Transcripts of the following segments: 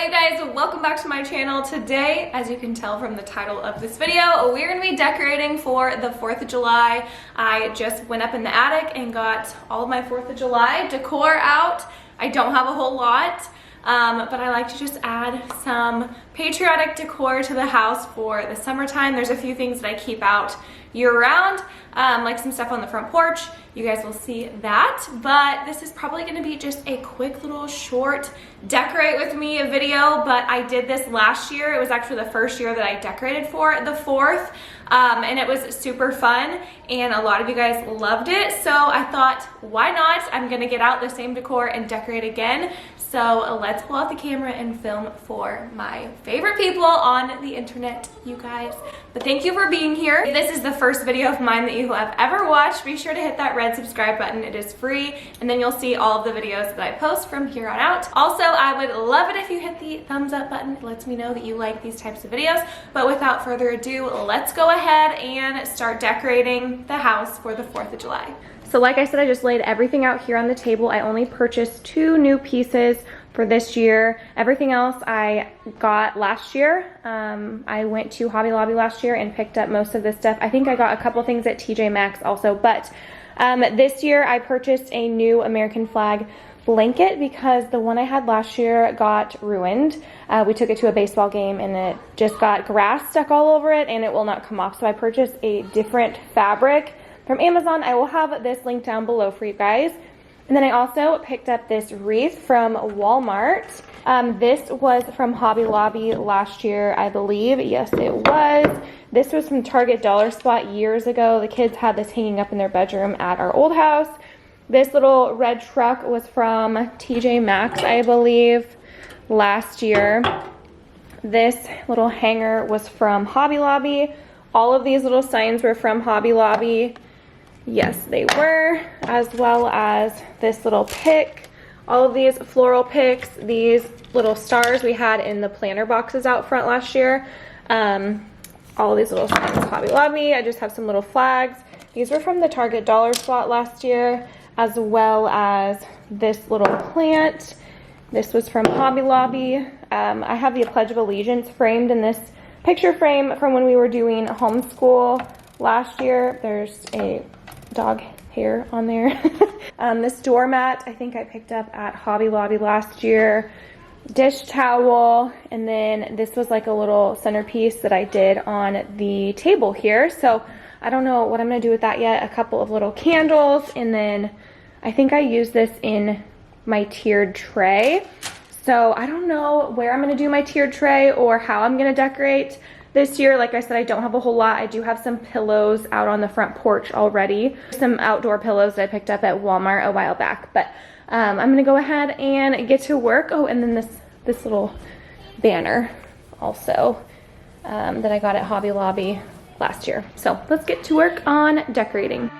you guys, welcome back to my channel. Today, as you can tell from the title of this video, we're gonna be decorating for the 4th of July. I just went up in the attic and got all of my 4th of July decor out. I don't have a whole lot, but I like to just add some patriotic decor to the house for the summertime. There's a few things that I keep out year-round, like some stuff on the front porch. You guys will see that, but this is probably gonna be just a quick little short decorate with me video, but I did this last year. It was actually the first year that I decorated for the 4th, and it was super fun, and a lot of you guys loved it, so I thought, why not? I'm gonna get out the same decor and decorate again. So let's pull out the camera and film for my favorite people on the internet, you guys. But thank you for being here. If this is the first video of mine that you have ever watched, be sure to hit that red subscribe button. It is free, and then you'll see all of the videos that I post from here on out. Also, I would love it if you hit the thumbs up button. It lets me know that you like these types of videos. But without further ado, let's go ahead and start decorating the house for the 4th of July. So like I said, I just laid everything out here on the table. I only purchased 2 new pieces for this year. Everything else I got last year. I went to Hobby Lobby last year and picked up most of this stuff. I think I got a couple things at TJmaxx also, but this year I purchased a new American flag blanket because the one I had last year got ruined. We took it to a baseball game and it just got grass stuck all over it and it will not come off. So I purchased a different fabric from Amazon. I will have this link down below for you guys. And then I also picked up this wreath from Walmart. This was from Hobby Lobby last year, I believe. Yes, it was. This was from Target Dollar Spot years ago. The kids had this hanging up in their bedroom at our old house. This little red truck was from TJmaxx, I believe, last year. This little hanger was from Hobby Lobby. All of these little signs were from Hobby Lobby. Yes, they were, as well as this little pick. All of these floral picks, these little stars we had in the planter boxes out front last year. All of these little signs, Hobby Lobby. I just have some little flags. These were from the Target Dollar Spot last year, as well as this little plant. This was from Hobby Lobby. I have the Pledge of Allegiance framed in this picture frame from when we were doing homeschool last year. There's a dog hair on there. This doormat I think I picked up at Hobby Lobby last year. Dish towel, and then this was like a little centerpiece that I did on the table here. So I don't know what I'm gonna do with that yet. A couple of little candles, and then I think I use this in my tiered tray. So I don't know where I'm gonna do my tiered tray or how I'm gonna decorate this year. Like I said, I don't have a whole lot. I do have some pillows out on the front porch already. Some outdoor pillows that I picked up at Walmart a while back. But I'm gonna go ahead and get to work. Oh, and then this little banner also that I got at Hobby Lobby last year. So let's get to work on decorating.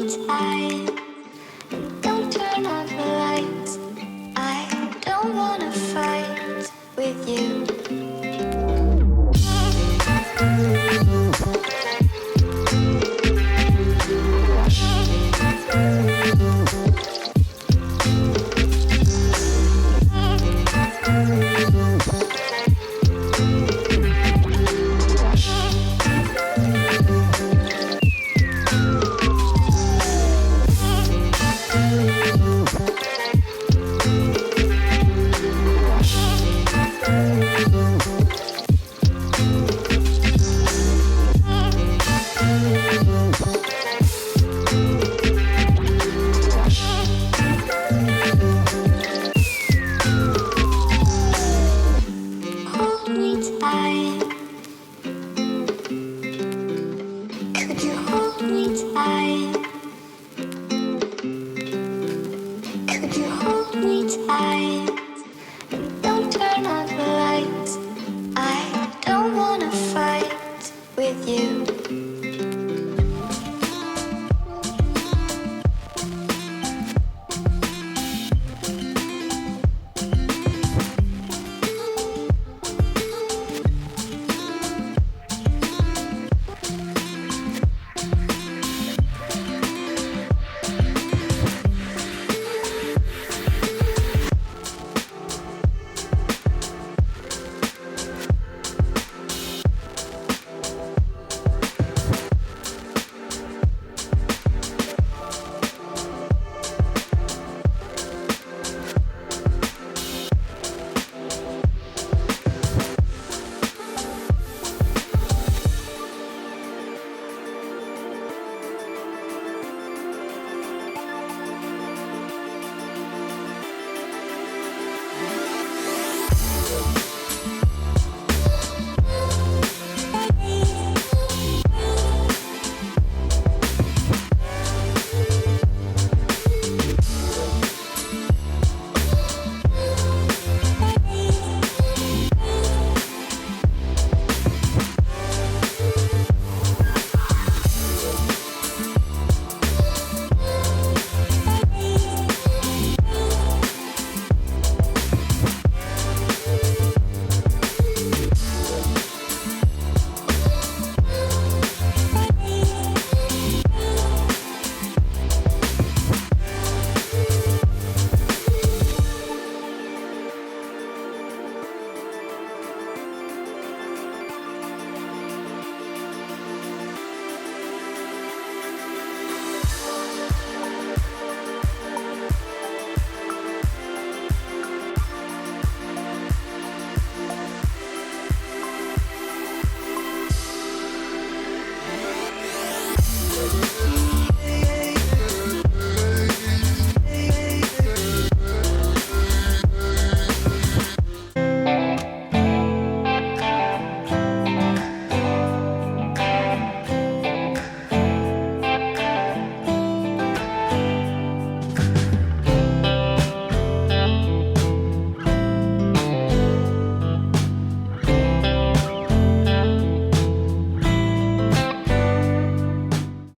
inside.